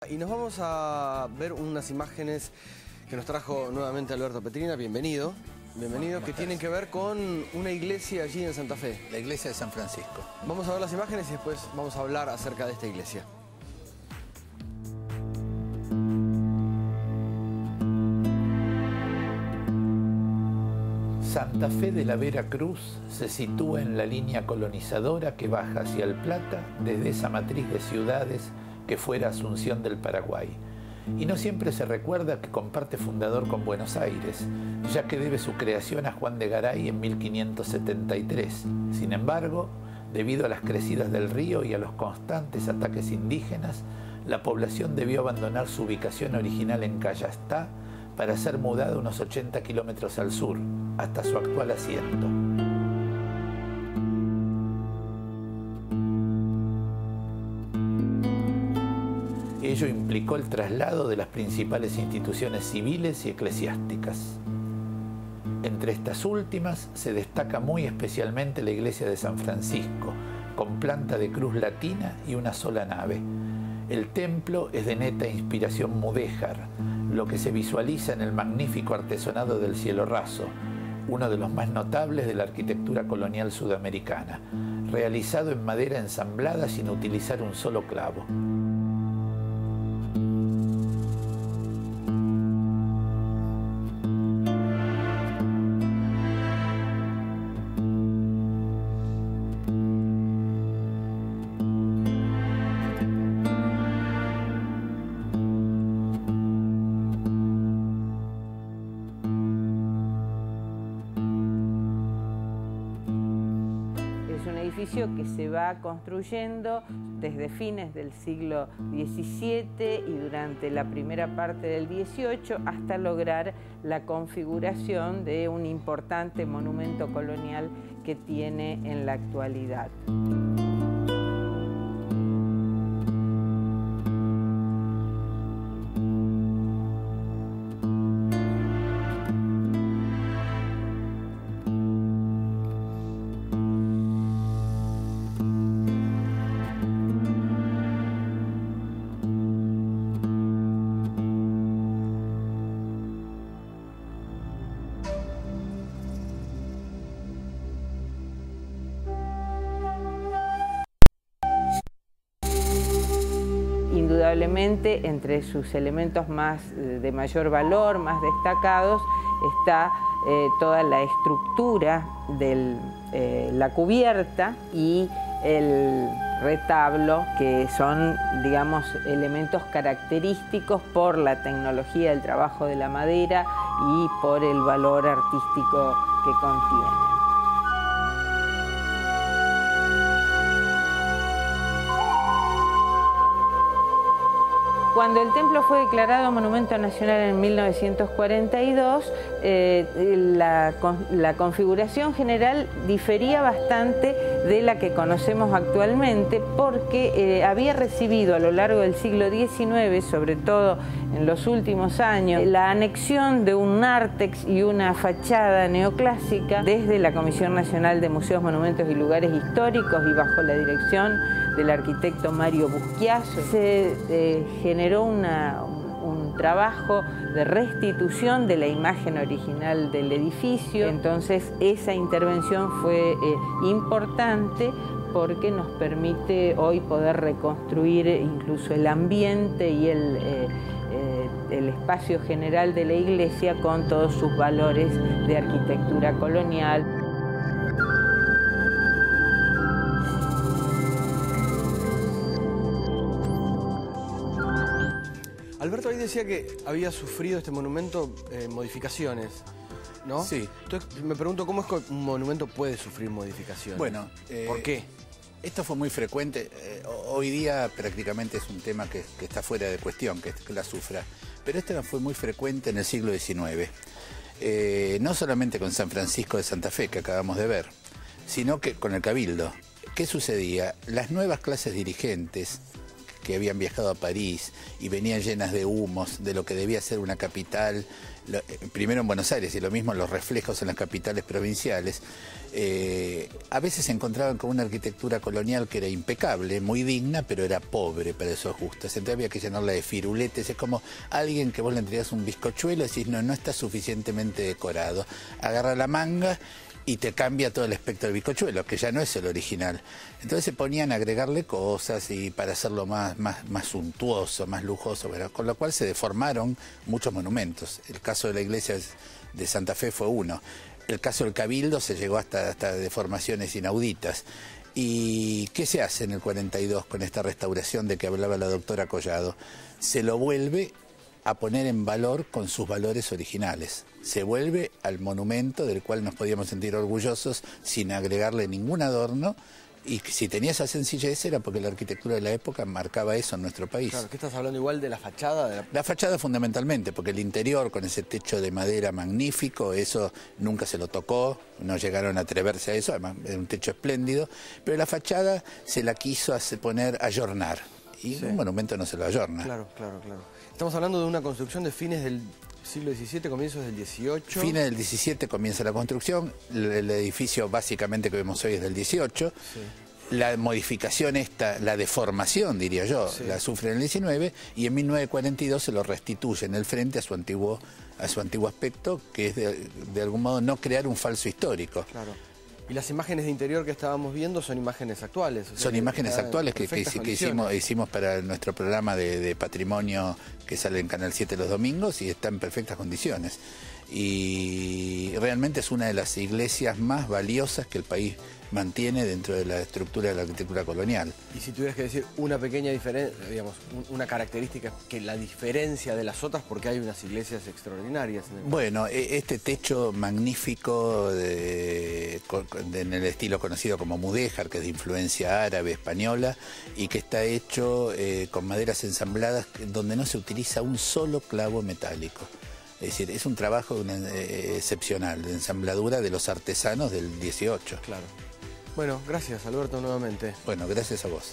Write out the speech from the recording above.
Y nos vamos a ver unas imágenes que nos trajo nuevamente Alberto Petrina. Bienvenido. Bienvenido, que tienen que ver con una iglesia allí en Santa Fe. La iglesia de San Francisco. Vamos a ver las imágenes y después vamos a hablar acerca de esta iglesia. Santa Fe de la Vera Cruz se sitúa en la línea colonizadora que baja hacia el Plata desde esa matriz de ciudades que fuera Asunción del Paraguay. Y no siempre se recuerda que comparte fundador con Buenos Aires, ya que debe su creación a Juan de Garay en 1573. Sin embargo, debido a las crecidas del río y a los constantes ataques indígenas, la población debió abandonar su ubicación original en Callastá para ser mudada unos 80 kilómetros al sur, hasta su actual asiento. Ello implicó el traslado de las principales instituciones civiles y eclesiásticas. Entre estas últimas se destaca muy especialmente la iglesia de San Francisco, con planta de cruz latina y una sola nave. El templo es de neta inspiración mudéjar, lo que se visualiza en el magnífico artesonado del cielo raso, uno de los más notables de la arquitectura colonial sudamericana, realizado en madera ensamblada sin utilizar un solo clavo. Es un edificio que se va construyendo desde fines del siglo XVII y durante la primera parte del XVIII hasta lograr la configuración de un importante monumento colonial que tiene en la actualidad. Indudablemente, entre sus elementos de mayor valor, más destacados, está toda la estructura de la cubierta y el retablo, que son, digamos, elementos característicos por la tecnología del trabajo de la madera y por el valor artístico que contiene. Cuando el templo fue declarado Monumento Nacional en 1942, la configuración general difería bastante de la que conocemos actualmente, porque había recibido a lo largo del siglo XIX, sobre todo en los últimos años, la anexión de un nártex y una fachada neoclásica desde la Comisión Nacional de Museos, Monumentos y Lugares Históricos y bajo la dirección del arquitecto Mario Buschiaso. Se generó un trabajo de restitución de la imagen original del edificio. Entonces esa intervención fue importante porque nos permite hoy poder reconstruir incluso el ambiente y el espacio general de la iglesia con todos sus valores de arquitectura colonial. Alberto ahí decía que había sufrido este monumento modificaciones, ¿no? Sí. Entonces me pregunto cómo es que un monumento puede sufrir modificaciones. Bueno, ¿por qué? Esto fue muy frecuente. Hoy día prácticamente es un tema que está fuera de cuestión, que la sufra. Pero esto fue muy frecuente en el siglo XIX. No solamente con San Francisco de Santa Fe, que acabamos de ver, sino que con el Cabildo. ¿Qué sucedía? Las nuevas clases dirigentes que habían viajado a París y venían llenas de humos de lo que debía ser una capital, primero en Buenos Aires y lo mismo los reflejos en las capitales provinciales, a veces se encontraban con una arquitectura colonial que era impecable, muy digna, pero era pobre para esos gustos. Entonces había que llenarla de firuletes. Es como alguien que vos le entregás un bizcochuelo y decís, no está suficientemente decorado. Agarra la manga y te cambia todo el espectro del bizcochuelo, que ya no es el original. Entonces se ponían a agregarle cosas y para hacerlo más suntuoso, más lujoso, con lo cual se deformaron muchos monumentos. El caso de la iglesia de Santa Fe fue uno. El caso del Cabildo se llegó hasta deformaciones inauditas. ¿Y qué se hace en el 42 con esta restauración de que hablaba la doctora Collado? Se lo vuelve a poner en valor con sus valores originales. Se vuelve al monumento del cual nos podíamos sentir orgullosos sin agregarle ningún adorno, y si tenía esa sencillez era porque la arquitectura de la época marcaba eso en nuestro país. Claro, ¿qué estás hablando igual de la fachada? La fachada fundamentalmente, porque el interior con ese techo de madera magnífico, eso nunca se lo tocó, no llegaron a atreverse a eso, además era un techo espléndido, pero la fachada se la quiso ayornar, y sí, un monumento no se lo ayorna. Claro. Estamos hablando de una construcción de fines del siglo XVII, comienzos del XVIII. Fines del XVII comienza la construcción, el edificio básicamente que vemos hoy es del XVIII. Sí. La modificación la deformación, diría yo, sí, la sufre en el XIX, y en 1942 se lo restituye en el frente a su antiguo aspecto, que es de algún modo no crear un falso histórico. Claro. Y las imágenes de interior que estábamos viendo son imágenes actuales. O sea, son imágenes actuales que hicimos para nuestro programa de patrimonio que sale en Canal 7 los domingos, y está en perfectas condiciones. Y realmente es una de las iglesias más valiosas que el país mantiene dentro de la estructura de la arquitectura colonial. Y si tuvieras que decir una pequeña diferencia, digamos, una característica que la diferencia de las otras, porque hay unas iglesias extraordinarias. Bueno, este techo magnífico en el estilo conocido como mudéjar, que es de influencia árabe, española, y que está hecho con maderas ensambladas donde no se utiliza un solo clavo metálico. Es decir, es un trabajo excepcional de ensambladura de los artesanos del 18. Claro. Bueno, gracias Alberto nuevamente. Bueno, gracias a vos.